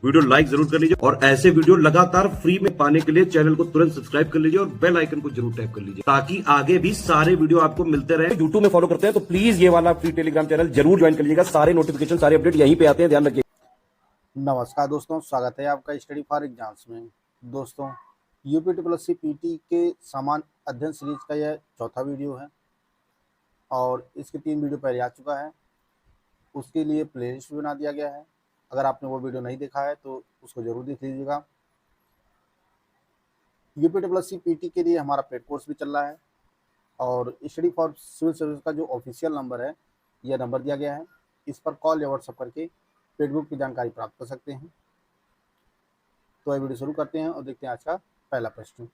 Video like जरूर कर लीजिए और ऐसे वीडियो लगातार फ्री में पाने के लिए चैनल को तुरंत सब्सक्राइब कर लीजिए और बेल आइकन को जरूर टैप कर लीजिए ताकि आगे भी सारे वीडियो आपको मिलते रहे। यूट्यूब में फॉलो करते हैं तो प्लीज ये वाला फ्री टेलीग्राम चैनल जरूर ज्वाइन कर लीजिएगा। सारे नोटिफिकेशन सारे अपडेट यहीं पे आते हैं, ध्यान रखिए। नमस्कार दोस्तों, स्वागत है आपका स्टडी फॉर एग्जाम्स में। दोस्तों, यूपीट्रिपलएससी पीटी के सामान्य अध्ययन सीरीज का यह चौथा वीडियो है और इसके 3 वीडियो पहले आ चुका है। उसके लिए प्लेलिस्ट बना दिया गया है। अगर आपने वो वीडियो नहीं देखा है तो उसको जरूर देख लीजिएगा। यूपीट्रिपलएससी पीटी के लिए हमारा पेड कोर्स भी चल रहा है और स्टडी फॉर सिविल सर्विस का जो ऑफिशियल नंबर है, यह नंबर दिया गया है। इस पर कॉल या व्हाट्सएप करके पेड ग्रुप की जानकारी प्राप्त कर सकते हैं। तो यह वीडियो शुरू करते हैं और देखते हैं आज का पहला प्रश्न।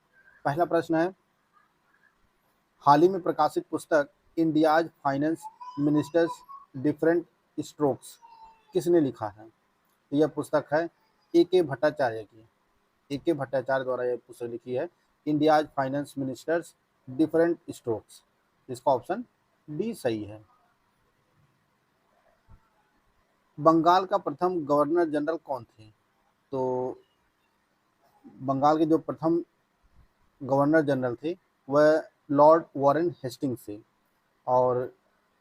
पहला प्रश्न है, हाल ही में प्रकाशित पुस्तक India's finance ministers different strokes किसने लिखा है? तो यह पुस्तक है ए.के. भट्टाचार्य की। ए.के. भट्टाचार्य द्वारा यह पुस्तक लिखी है, India's finance ministers different strokes. इसका ऑप्शन डी सही है। बंगाल का प्रथम गवर्नर जनरल कौन थे? तो बंगाल के जो प्रथम गवर्नर जनरल थे वह लॉर्ड वॉरेन हेस्टिंग्स थे और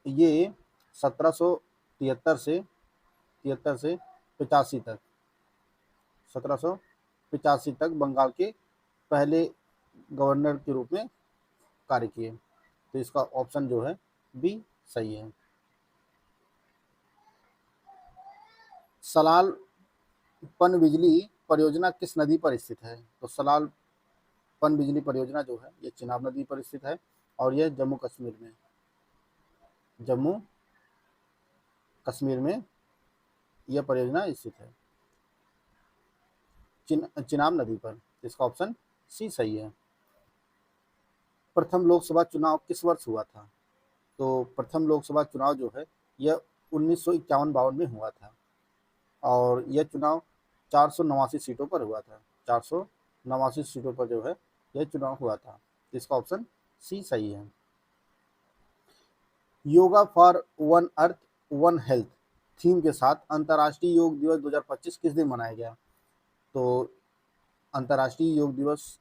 ये 1773 से 85 तक 1785 तक बंगाल के पहले गवर्नर के रूप में कार्य किए। तो इसका ऑप्शन जो है बी सही है। सलाल पनबिजली परियोजना किस नदी पर स्थित है? तो सलाल पनबिजली परियोजना जो है ये चिनाब नदी पर स्थित है और यह जम्मू कश्मीर में यह परियोजना स्थित है, चिनाब नदी पर। इसका ऑप्शन सी सही है। प्रथम लोकसभा चुनाव किस वर्ष हुआ था? तो प्रथम लोकसभा चुनाव जो है यह 1951-52 में हुआ था और यह चुनाव 489 सीटों पर हुआ था। 489 सीटों पर जो है यह चुनाव हुआ था। इसका ऑप्शन सी सही है। Yoga for one earth one health theme के साथ अंतर्राष्ट्रीय योग दिवस 2025 किस दिन मनाया गया? तो अंतर्राष्ट्रीय योग दिवस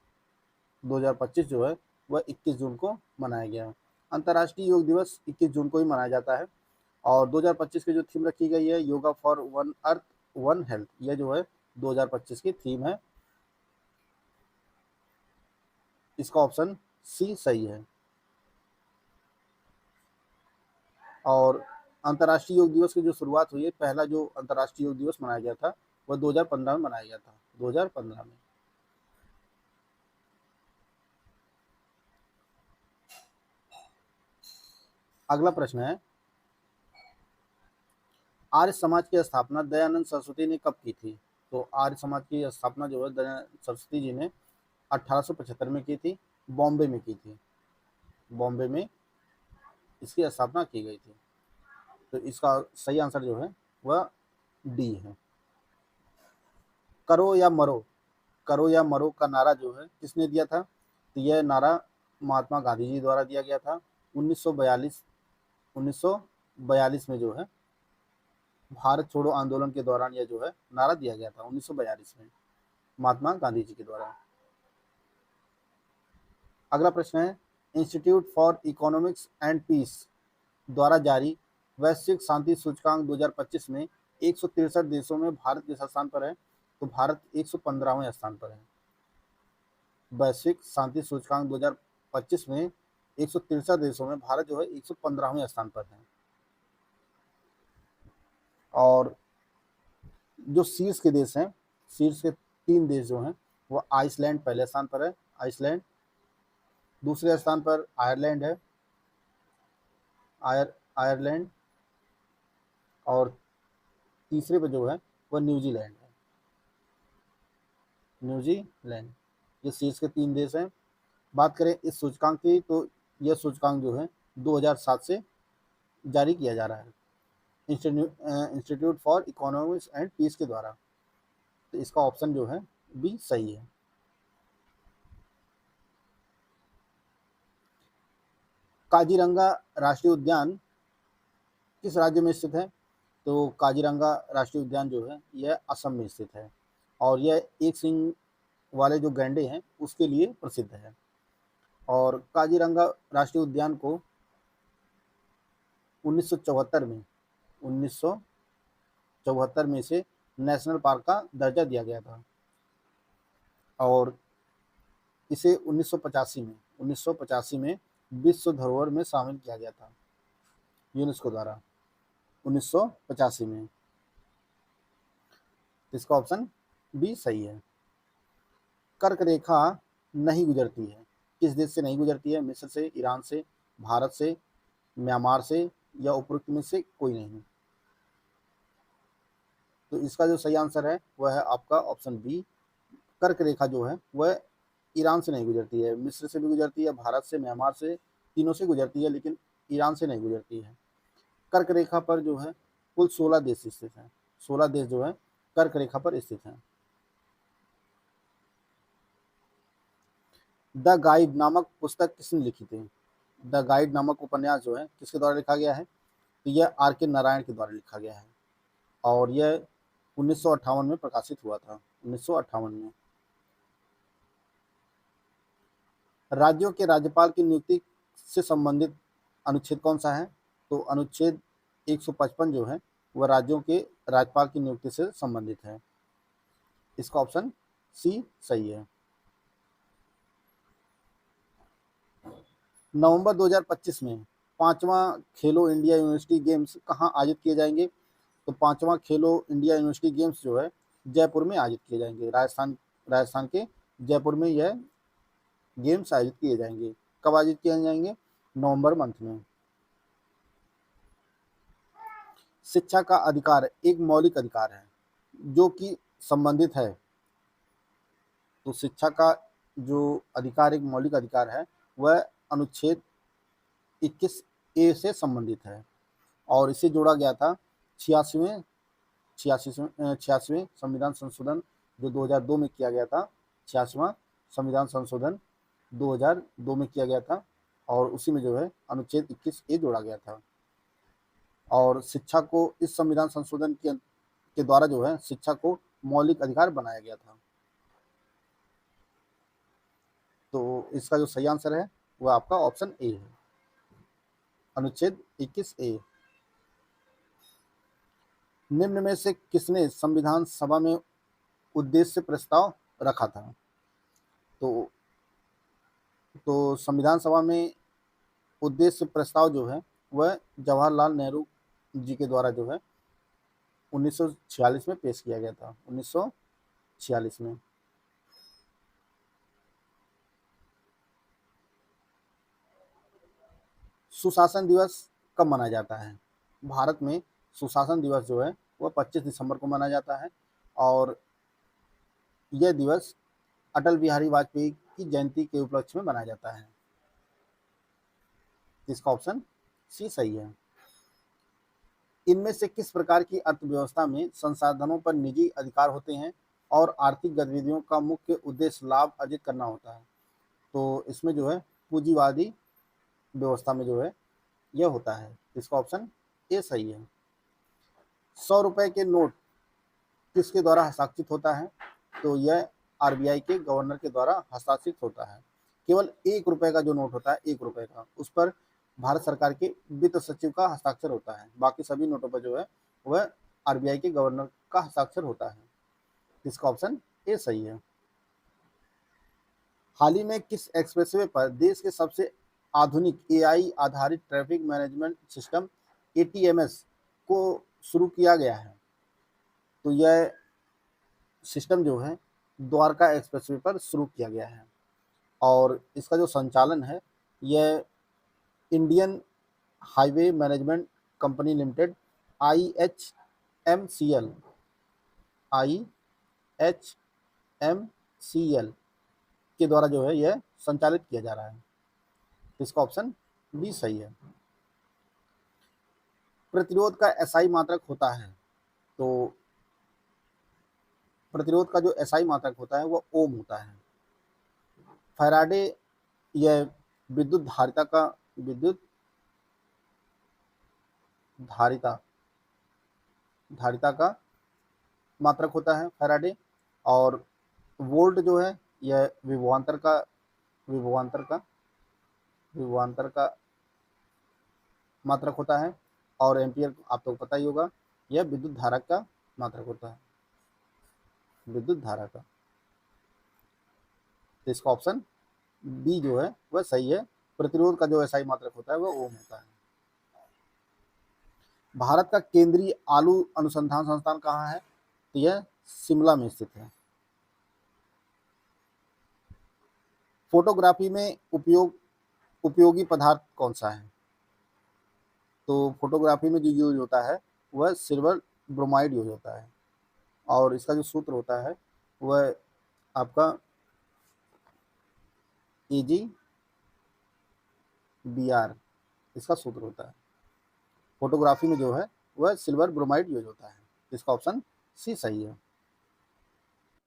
2025 जो है वह 21 जून को मनाया गया। अंतर्राष्ट्रीय योग दिवस 21 जून को ही मनाया जाता है और 2025 की जो थीम रखी गई है, yoga for one earth one health, यह जो है 2025 की थीम है। इसका ऑप्शन सी सही है। और अंतर्राष्ट्रीय योग दिवस की जो शुरुआत हुई है, पहला जो अंतर्राष्ट्रीय योग दिवस मनाया गया था वह 2015 में मनाया गया था, 2015 में। अगला प्रश्न है, आर्य समाज की स्थापना दयानंद सरस्वती ने कब की थी? तो आर्य समाज की स्थापना जो है दयानंद सरस्वती जी ने 1875 में की थी, बॉम्बे में की थी। बॉम्बे में इसकी स्थापना की गई थी। तो इसका सही आंसर जो है वह डी है। करो या मरो, करो या मरो का नारा जो है किसने दिया था? तो यह नारा महात्मा गांधी जी द्वारा दिया गया था। 1942 में जो है भारत छोड़ो आंदोलन के दौरान यह जो है नारा दिया गया था, 1942 में महात्मा गांधी जी के द्वारा। अगला प्रश्न है, institute for economics and peace द्वारा जारी वैश्विक शांति सूचकांक 2025 में 163 देशों में भारत किस स्थान पर है? तो भारत 115वें स्थान पर है। वैश्विक शांति सूचकांक 2025 में 163 देशों में भारत जो है 115वें स्थान पर है। और जो शीर्ष के देश हैं, शीर्ष के 3 देश जो हैं वो आइसलैंड पहले स्थान पर है, आइसलैंड। दूसरे स्थान पर आयरलैंड है, आयरलैंड। और तीसरे पे जो है वह न्यूजीलैंड है, न्यूजीलैंड। ये शीर्ष के 3 देश हैं। बात करें इस सूचकांक की, तो यह सूचकांक जो है 2007 से जारी किया जा रहा है institute for economics and peace के द्वारा। तो इसका ऑप्शन जो है बी सही है। काजीरंगा राष्ट्रीय उद्यान किस राज्य में स्थित है? तो काजीरंगा राष्ट्रीय उद्यान जो है यह असम में स्थित है और यह एक सींग वाले जो गैंडे हैं उसके लिए प्रसिद्ध है। और काजीरंगा राष्ट्रीय उद्यान को 1974 में 1974 में इसे नेशनल पार्क का दर्जा दिया गया था और इसे 1985 में विश्व धरोहर में शामिल किया गया था यूनेस्को द्वारा 1985 में। इसका ऑप्शन बी सही है। कर्क रेखा नहीं गुजरती है, किस देश से नहीं गुजरती है? मिस्र से, ईरान से, भारत से, म्यांमार से या उपरोक्त में से कोई नहीं। तो इसका जो सही आंसर है वह है आपका ऑप्शन बी। कर्क रेखा जो है वह ईरान से नहीं गुजरती है, मिस्र से भी गुजरती है, भारत से, म्यांमार से, तीनों से गुजरती है, लेकिन ईरान से नहीं गुजरती है। कर्क रेखा पर जो है कुल 16 देश स्थित हैं। 16 देश जो है कर्क रेखा पर स्थित हैं। द गाइड नामक पुस्तक किसने लिखी थी? द गाइड नामक उपन्यास जो है किसके द्वारा लिखा गया है? तो यह आर के नारायण के द्वारा लिखा गया है और यह 1958 में प्रकाशित हुआ था। 1958 में। राज्यों के राज्यपाल की नियुक्ति से संबंधित अनुच्छेद कौन सा है? तो अनुच्छेद 155 जो है वह राज्यों के राज्यपाल की नियुक्ति से संबंधित है। इसका ऑप्शन सी सही है। नवंबर 2025 में 5वां खेलो इंडिया यूनिवर्सिटी गेम्स कहाँ आयोजित किए जाएंगे? तो 5वां खेलो इंडिया यूनिवर्सिटी गेम्स जो है जयपुर में आयोजित किए जाएंगे। राजस्थान के जयपुर में यह गेम्स आयोजित किए जाएंगे। कब आयोजित किए जाएंगे? नवंबर मंथ में। शिक्षा का अधिकार एक मौलिक अधिकार है जो कि संबंधित है। तो शिक्षा का जो अधिकार एक मौलिक अधिकार है वह अनुच्छेद 21A से संबंधित है और इसे जोड़ा गया था 86वें संविधान संशोधन जो 2002 में किया गया था। 86वां संविधान संशोधन 2002 में किया गया था और उसी में जो है अनुच्छेद 21A जोड़ा गया था और शिक्षा को इस संविधान संशोधन के द्वारा जो है शिक्षा को मौलिक अधिकार बनाया गया था। तो इसका जो सही आंसर है वह आपका ऑप्शन ए है, अनुच्छेद 21A। निम्न में से किसने संविधान सभा में उद्देश्य प्रस्ताव रखा था? तो संविधान सभा में उद्देश्य प्रस्ताव जो है वह जवाहरलाल नेहरू जी के द्वारा जो है 1946 में पेश किया गया था। 1946 में। सुशासन दिवस कब मनाया जाता है? भारत में सुशासन दिवस जो है वह 25 दिसंबर को मनाया जाता है और यह दिवस अटल बिहारी वाजपेयी की जयंती के उपलक्ष्य में मनाया जाता है। इसका ऑप्शन सी सही है। इनमें से किस प्रकार की अर्थव्यवस्था में संसाधनों पर निजी अधिकार होते हैं और आर्थिक गतिविधियों का मुख्य उद्देश्य लाभ अर्जित करना होता है? तो इसमें जो है पूंजीवादी व्यवस्था में जो है यह होता है। इसका ऑप्शन ए सही है। 100 रुपए के नोट किसके द्वारा हस्ताक्षरित होता है? तो यह आरबीआई के गवर्नर के द्वारा हस्ताक्षरित होता है। केवल 1 रुपए का जो नोट होता है 1 रुपए का, उस पर भारत सरकार के वित्त सचिव का हस्ताक्षर होता है। बाकी सभी नोटों पर जो है वह आरबीआई के गवर्नर का हस्ताक्षर होता है। इसका ऑप्शन ए सही है। हाल ही में किस एक्सप्रेसवे पर देश के सबसे आधुनिक एआई आधारित ट्रैफिक मैनेजमेंट सिस्टम एटीएमएस को शुरू किया गया है? तो यह सिस्टम जो है द्वारका एक्सप्रेसवे पर शुरू किया गया है और इसका जो संचालन है यह Indian highway management company limited IHMCL के द्वारा जो है यह संचालित किया जा रहा है। इसका ऑप्शन बी सही है। प्रतिरोध का एसआई मात्रक होता है? तो प्रतिरोध का जो एसआई मात्रक होता है वह ओम होता है। फैराडे यह विद्युत धारिता धारिता का मात्रक होता है फैराडे। और वोल्ट जो है यह विभवांतर का मात्रक होता है। और एम्पियर आप तो पता ही होगा, यह विद्युत धारा का मात्रक होता है, विद्युत धारा का। तो इसका ऑप्शन बी जो है वह सही है। प्रतिरोध का जो एसआई मात्रक होता है वह ओम होता है। भारत का केंद्रीय आलू अनुसंधान संस्थान कहाँ है? तो यह शिमला में स्थित है। फोटोग्राफी में उपयोगी पदार्थ कौन सा है? तो फोटोग्राफी में जो यूज होता है वह सिल्वर ब्रोमाइड यूज होता है। और इसका जो सूत्र होता है वह आपका AgBr, इसका सूत्र होता है। फोटोग्राफी में जो है वह सिल्वर ब्रोमाइड यूज होता है। इसका ऑप्शन सी सही है।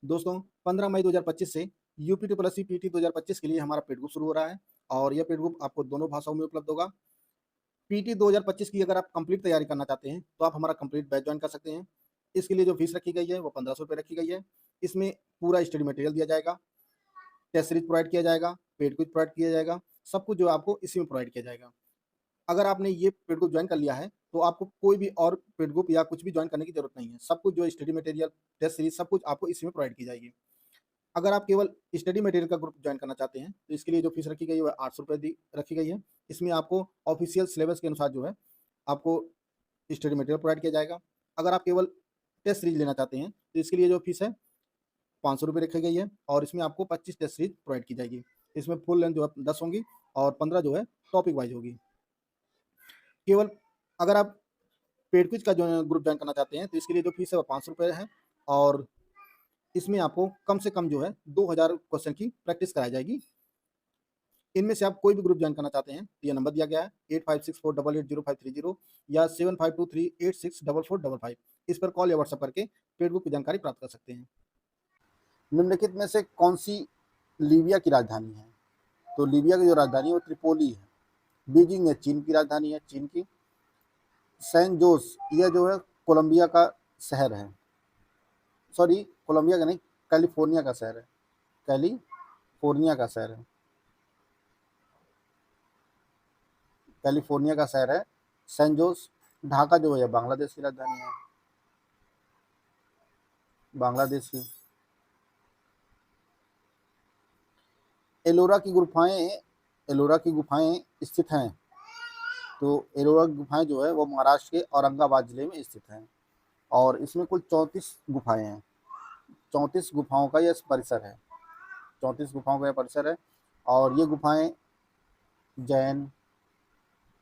दोस्तों 15 मई 2025 से UPT+ PT 2025 के लिए हमारा पेड ग्रुप शुरू हो रहा है और यह पेड ग्रुप आपको दोनों भाषाओं में उपलब्ध होगा। PT 2025 की अगर आप कंप्लीट तैयारी करना चाहते हैं तो आप हमारा कंप्लीट बैच ज्वाइन कर सकते हैं। इसके लिए जो फीस रखी गई है वो 1500 रुपये रखी गई है। इसमें पूरा स्टडी मटेरियल दिया जाएगा, टेस्ट सीरीज प्रोवाइड किया जाएगा, पेड क्विज प्रोवाइड किया जाएगा, सब कुछ जो आपको इसी में प्रोवाइड किया जाएगा। अगर आपने ये पेड ग्रुप ज्वाइन कर लिया है तो आपको कोई भी और पेड ग्रुप या कुछ भी ज्वाइन करने की जरूरत नहीं है। सब कुछ जो स्टडी मटेरियल, टेस्ट सीरीज, सब कुछ आपको इसी में प्रोवाइड की जाएगी। अगर आप केवल स्टडी मटेरियल का ग्रुप ज्वाइन करना चाहते हैं तो इसके लिए जो फीस रखी गई है वह 800 रुपये रखी गई है। इसमें आपको ऑफिशियल सिलेबस के अनुसार जो है आपको स्टडी मटेरियल प्रोवाइड किया जाएगा। अगर आप केवल टेस्ट सीरीज लेना चाहते हैं तो इसके लिए जो फीस है 500 रुपये रखी गई है और इसमें आपको 25 टेस्ट सीरीज प्रोवाइड की जाएगी। इसमें फुल लेंथ जो है 10 होंगी और 15 जो है टॉपिक वाइज होगी। केवल अगर आप पेड क्विज का जो ग्रुप ज्वाइन करना चाहते हैं तो इसके लिए जो फीस है वो 500 रुपये है और इसमें आपको कम से कम जो है 2000 क्वेश्चन की प्रैक्टिस कराई जाएगी। इनमें से आप कोई भी ग्रुप ज्वाइन करना चाहते हैं तो यह नंबर दिया गया है 8564880530 या 7523864455। इस पर कॉल या व्हाट्सएप करके पेड ग्रुप की जानकारी प्राप्त कर सकते हैं। निम्नलिखित में से कौन सी लीबिया की राजधानी है? तो लीबिया की जो राजधानी है वो त्रिपोली है। बीजिंग है चीन की राजधानी है, चीन की। सैन जोस यह जो है कोलंबिया का शहर है, सॉरी कोलंबिया का नहीं, कैलिफोर्निया का शहर है, कैलिफोर्निया का शहर है, कैलिफोर्निया का शहर है सैन जोस। ढाका जो है बांग्लादेश की राजधानी है, बांग्लादेश की। एलोरा की गुफाएं स्थित हैं। तो एलोरा की गुफाएं जो है वो महाराष्ट्र के औरंगाबाद जिले में स्थित हैं और इसमें कुल 34 गुफाएं हैं। 34 गुफाओं का यह परिसर है, 34 गुफाओं का यह परिसर है। और ये गुफाएं जैन,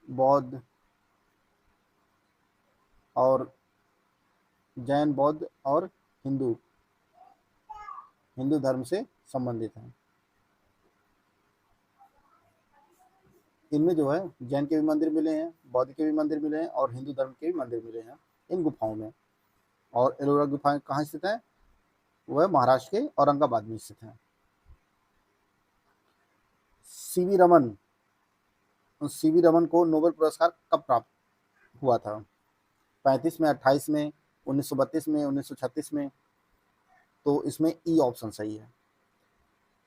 बौद्ध और हिंदू धर्म से संबंधित हैं। इनमें जो है जैन के भी मंदिर मिले हैं, बौद्ध के भी मंदिर मिले हैं और हिंदू धर्म के भी मंदिर मिले हैं इन गुफाओं में। और एलोरा गुफाएं कहाँ स्थित हैं? वह महाराष्ट्र के औरंगाबाद में स्थित हैं। सीवी रमन को नोबेल पुरस्कार कब प्राप्त हुआ था? 35 में, 28 में, 1932 में, 1936 में? तो इसमें ई ऑप्शन सही है।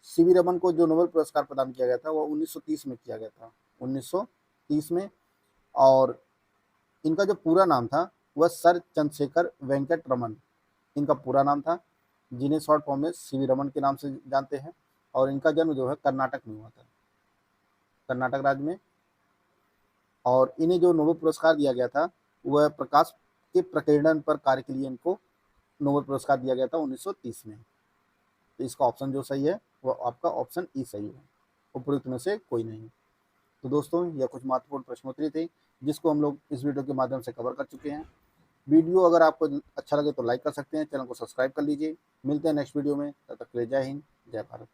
सीवी रमन को जो नोबेल पुरस्कार प्रदान किया गया था वो 1930 में किया गया था, 1930 में। और इनका जो पूरा नाम था वह सर चंद्रशेखर वेंकट रमन इनका पूरा नाम था, जिन्हें शॉर्ट फॉर्म में सीवी रमन के नाम से जानते हैं। और इनका जन्म जो है कर्नाटक में हुआ था, कर्नाटक राज्य में। और इन्हें जो नोबेल पुरस्कार दिया गया था वह प्रकाश के प्रकीर्णन पर कार्य के लिए इनको नोबेल पुरस्कार दिया गया था 1930 में। तो इसका ऑप्शन जो सही है वो आपका ऑप्शन ई सही है, उपयुक्त में से कोई नहीं। तो दोस्तों यह कुछ महत्वपूर्ण प्रश्नोत्तरी थे जिसको हम लोग इस वीडियो के माध्यम से कवर कर चुके हैं। वीडियो अगर आपको अच्छा लगे तो लाइक कर सकते हैं, चैनल को सब्सक्राइब कर लीजिए। मिलते हैं नेक्स्ट वीडियो में, तब तक के लिए जय हिंद, जय भारत।